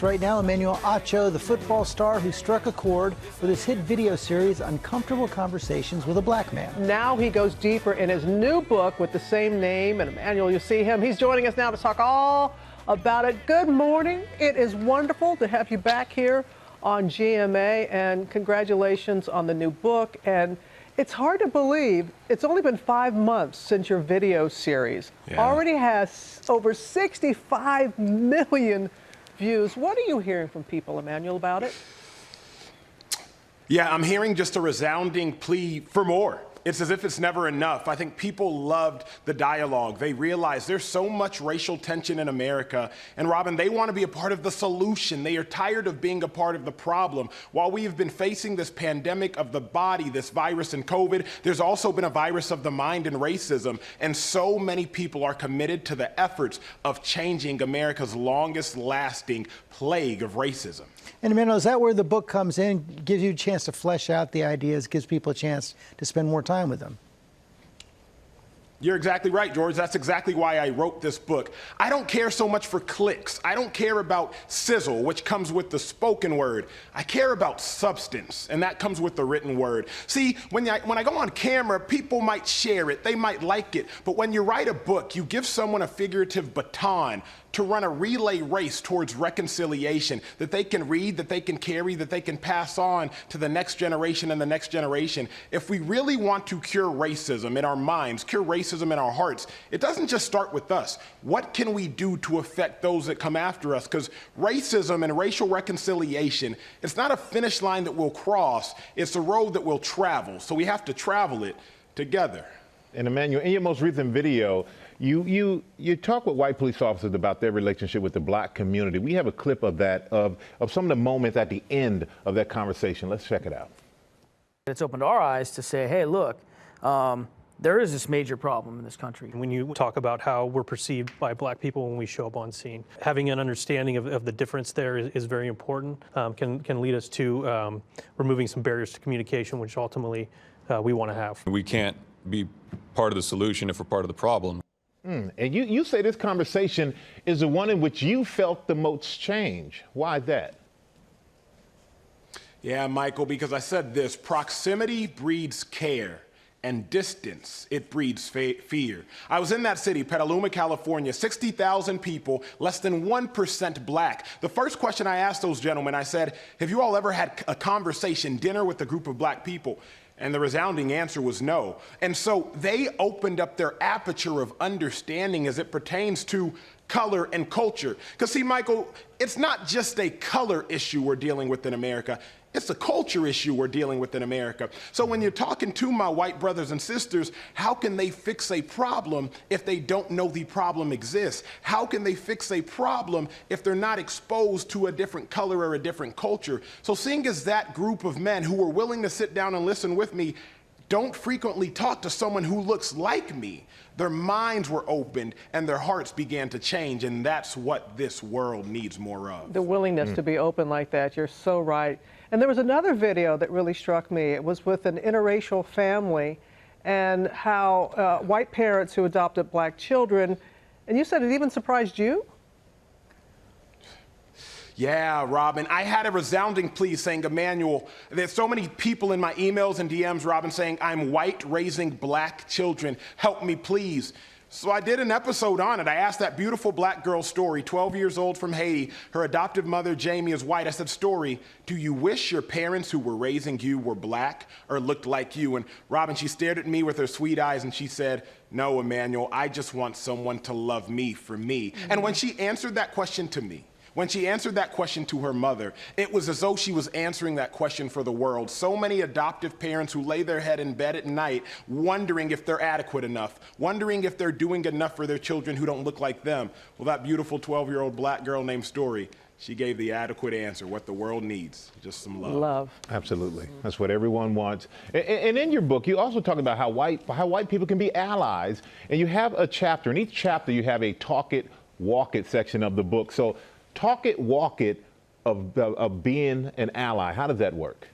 Right now, Emmanuel Acho, the football star who struck a chord with his hit video series, Uncomfortable Conversations with a Black Man. Now he goes deeper in his new book with the same name. And Emmanuel, you see him. He's joining us now to talk all about it. Good morning. It is wonderful to have you back here on GMA, and congratulations on the new book. And it's hard to believe it's only been 5 months since your video series already has over 65 million views. What are you hearing from people, Emmanuel, about it? Yeah, I'm hearing just a resounding plea for more. It's as if it's never enough. I think people loved the dialogue. They realized there's so much racial tension in America. And Robin, they want to be a part of the solution. They are tired of being a part of the problem. While we have been facing this pandemic of the body, this virus and COVID, there's also been a virus of the mind and racism. And so many people are committed to the efforts of changing America's longest lasting plague of racism. And Emmanuel, is that where the book comes in, gives you a chance to flesh out the ideas, gives people a chance to spend more time with them? You're exactly right, George. That's exactly why I wrote this book. I don't care so much for clicks. I don't care about sizzle, which comes with the spoken word. I care about substance, and that comes with the written word. See, when I go on camera, people might share it, they might like it, but when you write a book, you give someone a figurative baton to run a relay race towards reconciliation that they can read, that they can carry, that they can pass on to the next generation and the next generation. If we really want to cure racism in our minds, cure racism in our hearts, it doesn't just start with us. What can we do to affect those that come after us? Because racism and racial reconciliation, it's not a finish line that we'll cross, it's a road that we'll travel. So we have to travel it together. And Emmanuel, in your most recent video, you talk with white police officers about their relationship with the black community. We have a clip of that, of some of the moments at the end of that conversation. Let's check it out. It's opened our eyes to say, hey, look, there is this major problem in this country. When you talk about how we're perceived by black people when we show up on scene, having an understanding of the difference there is very important, can lead us to removing some barriers to communication, which ultimately we want to have. We can't be part of the solution if we're part of the problem. And you say this conversation is the one in which you felt the most change. Why that? Yeah, Michael, because I said this: proximity breeds care, and distance, it breeds fear. I was in that city, Petaluma, California, 60,000 people, less than 1% black. The first question I asked those gentlemen, I said, have you all ever had a conversation, dinner with a group of black people? And the resounding answer was no. And so they opened up their aperture of understanding as it pertains to color and culture. Because see, Michael, it's not just a color issue we're dealing with in America. It's a culture issue we're dealing with in America. So when you're talking to my white brothers and sisters, how can they fix a problem if they don't know the problem exists? How can they fix a problem if they're not exposed to a different color or a different culture? So seeing as that group of men who were willing to sit down and listen with me don't frequently talk to someone who looks like me, their minds were opened and their hearts began to change, and that's what this world needs more of. The willingness to be open like that, you're so right. And there was another video that really struck me. It was with an interracial family and how white parents who adopted black children, and you said it even surprised you? Yeah, Robin, I had a resounding plea saying, Emmanuel, there's so many people in my emails and DMs, Robin, saying, I'm white raising black children. Help me, please. So I did an episode on it. I asked that beautiful black girl's story, 12 years old from Haiti. Her adoptive mother, Jamie, is white. I said, story, do you wish your parents who were raising you were black or looked like you? And Robin, she stared at me with her sweet eyes and she said, no, Emmanuel, I just want someone to love me for me. And when she answered that question to me, when she answered that question to her mother, it was as though she was answering that question for the world. So many adoptive parents who lay their head in bed at night wondering if they're adequate enough, wondering if they're doing enough for their children who don't look like them. Well, that beautiful 12-year-old black girl named Story, she gave the adequate answer, what the world needs, just some love. Love. Absolutely. That's what everyone wants. And in your book, you also talk about how white people can be allies. And you have a chapter. In each chapter, you have a talk it, walk it section of the book. So talk it, walk it of being an ally. How does that work?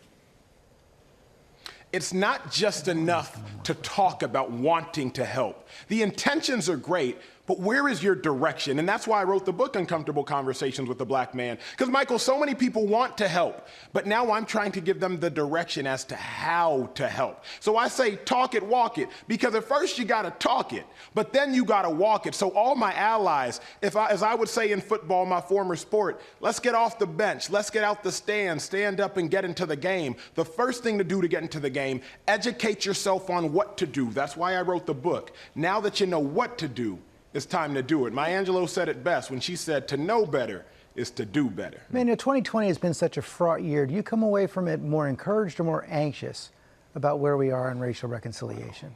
It's not just enough to talk about wanting to help. The intentions are great, But where is your direction? And that's why I wrote the book, Uncomfortable Conversations with the Black Man. Because, Michael, so many people want to help, but now I'm trying to give them the direction as to how to help. So I say, talk it, walk it, because at first you got to talk it, but then you got to walk it. So all my allies, as I would say in football, my former sport, let's get off the bench, let's get out the stands, stand up and get into the game. The first thing to do to get into the game, educate yourself on what to do. That's why I wrote the book. Now that you know what to do, it's time to do it. Maya Angelou said it best when she said, to know better is to do better. Man, 2020 has been such a fraught year. Do you come away from it more encouraged or more anxious about where we are in racial reconciliation?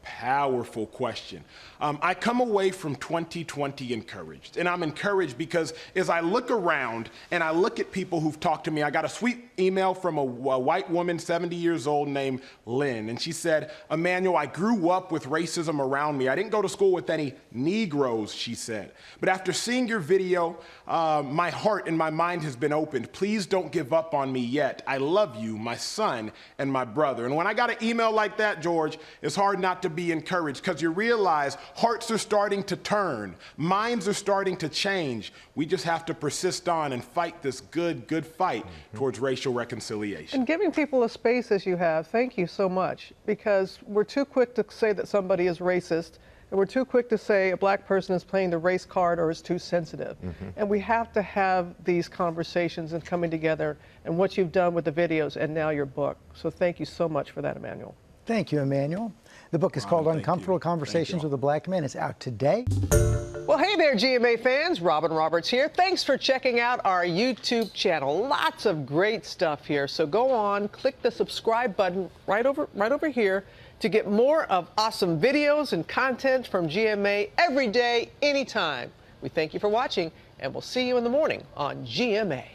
Powerful question. I come away from 2020 encouraged, and I'm encouraged because as I look around and I look at people who've talked to me, I got a sweet email from a white woman, 70 years old, named Lynn, and she said, Emmanuel, I grew up with racism around me. I didn't go to school with any Negroes, she said, but after seeing your video, my heart and my mind has been opened. Please don't give up on me yet. I love you, my son, and my brother. And when I got an email like that, George, it's hard not to be encouraged, because you realize hearts are starting to turn, minds are starting to change. We just have to persist on and fight this good fight towards racial reconciliation. And giving people a space as you have, thank you so much, because we're too quick to say that somebody is racist, and we're too quick to say a black person is playing the race card or is too sensitive. And we have to have these conversations and coming together, and what you've done with the videos and now your book. So thank you so much for that, Emmanuel. Thank you, Emmanuel. The book is called Uncomfortable Conversations with a Black Man. It's out today. Well, hey there, GMA fans. Robin Roberts here. Thanks for checking out our YouTube channel. Lots of great stuff here. So go on, click the subscribe button right over here to get more of awesome videos and content from GMA every day, anytime. We thank you for watching, and we'll see you in the morning on GMA.